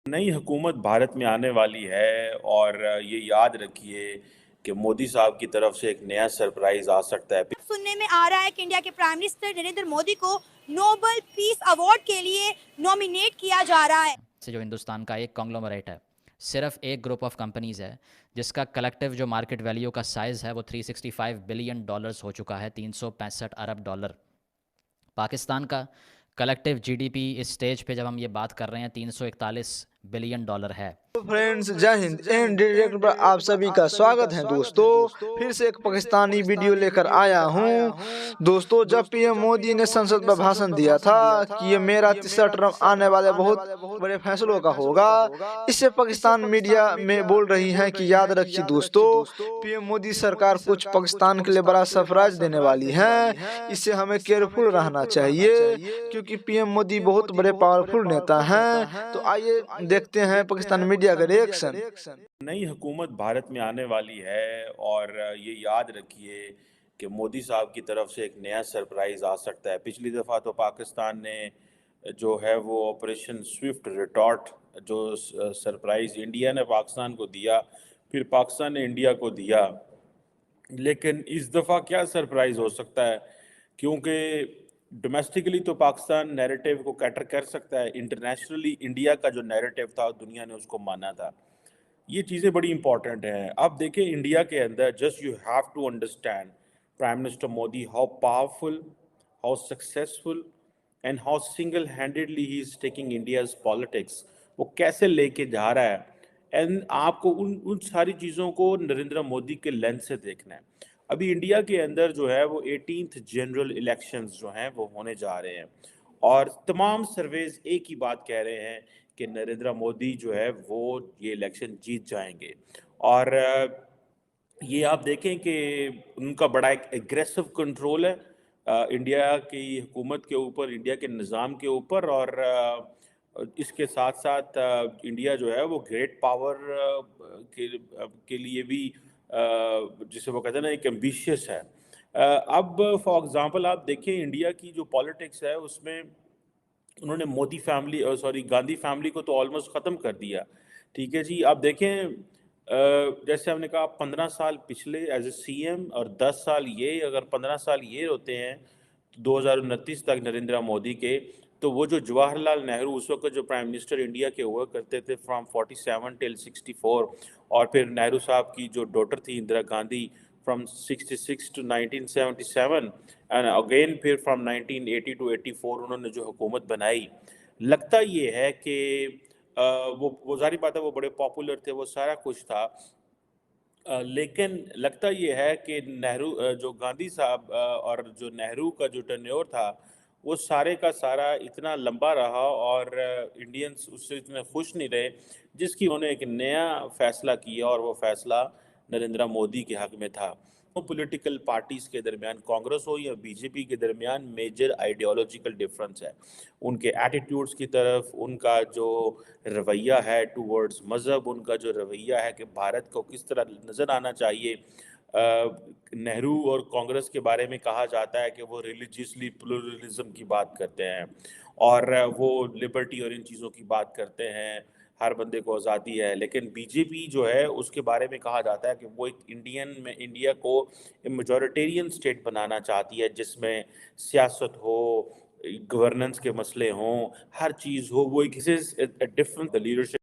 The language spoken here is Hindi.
नई हुकूमत भारत में आने वाली है और ये याद रखिए कि मोदी साहब की तरफ से एक नया सरप्राइज आ सकता है। सुनने में आ रहा है कि इंडिया के प्राइम मिनिस्टर नरेंद्र मोदी को नोबेल पीस अवार्ड के लिए नॉमिनेट किया जा रहा है। से जो हिंदुस्तान का एक कॉन्ग्लोमरेट है, सिर्फ एक ग्रुप ऑफ कंपनीज है जिसका कलेक्टिव जो मार्केट वैल्यू का साइज़ है वो 365 बिलियन डॉलर्स हो चुका है, 365 अरब डॉलर। पाकिस्तान का कलेक्टिव जीडीपी इस स्टेज पे जब हम ये बात कर रहे हैं 341 बिलियन डॉलर है। फ्रेंड्स, जय हिंद। एंड डायरेक्ट पर आप सभी का स्वागत है दोस्तों। फिर से एक पाकिस्तानी वीडियो लेकर आया हूं दोस्तों। जब पीएम मोदी ने संसद में भाषण दिया था कि ये मेरा तीसरा टर्म आने वाले बहुत बड़े फैसलों का होगा, इससे पाकिस्तान मीडिया में बोल रही है कि याद रखिए दोस्तों, पीएम मोदी सरकार कुछ पाकिस्तान के लिए बड़ा सरप्राइज देने वाली है। इससे हमें केयरफुल रहना चाहिए क्योंकि पीएम मोदी बहुत बड़े पावरफुल नेता हैं। तो आइए देखते हैं पाकिस्तान मीडिया का रिएक्शन। नई हुकूमत भारत में आने वाली है और ये याद रखिए कि मोदी साहब की तरफ से एक नया सरप्राइज आ सकता है। पिछली दफ़ा तो पाकिस्तान ने जो है वो ऑपरेशन स्विफ्ट रिटॉर्ट जो सरप्राइज इंडिया ने पाकिस्तान को दिया, फिर पाकिस्तान ने इंडिया को दिया। लेकिन इस दफ़ा क्या सरप्राइज़ हो सकता है, क्योंकि डोमेस्टिकली तो पाकिस्तान नैरेटिव को कैटर कर सकता है, इंटरनेशनली इंडिया का जो नैरेटिव था दुनिया ने उसको माना था। ये चीज़ें बड़ी इंपॉर्टेंट हैं। अब देखिए इंडिया के अंदर just you have to understand prime minister Modi how powerful, how successful and how single handedly he is taking India's politics. वो कैसे लेके जा रहा है एंड आपको उन उन सारी चीज़ों को नरेंद्र मोदी के लेंस से देखना है। अभी इंडिया के अंदर जो है वो 18th जनरल इलेक्शंस जो हैं वो होने जा रहे हैं और तमाम सर्वेज एक ही बात कह रहे हैं कि नरेंद्र मोदी जो है वो ये इलेक्शन जीत जाएंगे। और ये आप देखें कि उनका बड़ा एक एग्रेसिव कंट्रोल है इंडिया की हुकूमत के ऊपर, इंडिया के निज़ाम के ऊपर। और इसके साथ साथ इंडिया जो है वो ग्रेट पावर के लिए भी जिसे वो कहते हैं ना एक एम्बिशियस है। अब फॉर एग्जांपल आप देखिए इंडिया की जो पॉलिटिक्स है उसमें उन्होंने Modi family sorry Gandhi family को तो ऑलमोस्ट ख़त्म कर दिया। ठीक है जी, आप देखें जैसे हमने कहा 15 साल पिछले एज ए सीएम और 10 साल ये, अगर 15 साल ये होते हैं तो 2029 तक नरेंद्र मोदी के, तो वो जो जवाहरलाल नेहरू उस वक्त जो प्राइम मिनिस्टर इंडिया के हुआ करते थे फ्रॉम 47 टिल 64, और फिर नेहरू साहब की जो डॉटर थी Indira Gandhi from 66 to 1977 and again फिर फ्रॉम 1980 टू 84 उन्होंने जो हुकूमत बनाई। लगता ये है कि वो ज़ाहिर बात है वो बड़े पॉपुलर थे, वो सारा कुछ था। लेकिन लगता ये है कि नेहरू जो गांधी साहब और जो नेहरू का जो टेन्योर था वो सारे का सारा इतना लंबा रहा और इंडियंस उससे इतने खुश नहीं रहे, जिसकी उन्होंने एक नया फैसला किया और वो फैसला नरेंद्र मोदी के हक में था। तो पॉलिटिकल पार्टीज़ के दरमियान, कांग्रेस हो या बीजेपी के दरमियान मेजर आइडियोलॉजिकल डिफरेंस है। उनके एटीट्यूड्स की तरफ, उनका जो रवैया है टूवर्ड्स मज़हब, उनका जो रवैया है कि भारत को किस तरह नज़र आना चाहिए। नेहरू और कांग्रेस के बारे में कहा जाता है कि वो रिलीजियसली प्लूरलिज्म की बात करते हैं और वो लिबर्टी और इन चीज़ों की बात करते हैं, हर बंदे को आज़ादी है। लेकिन बीजेपी जो है उसके बारे में कहा जाता है कि वो एक इंडिया को मेजॉरिटेरियन स्टेट बनाना चाहती है, जिसमें सियासत हो, गवर्नेंस के मसले हों, हर चीज़ हो, वो एक डिफरेंट लीडरशिप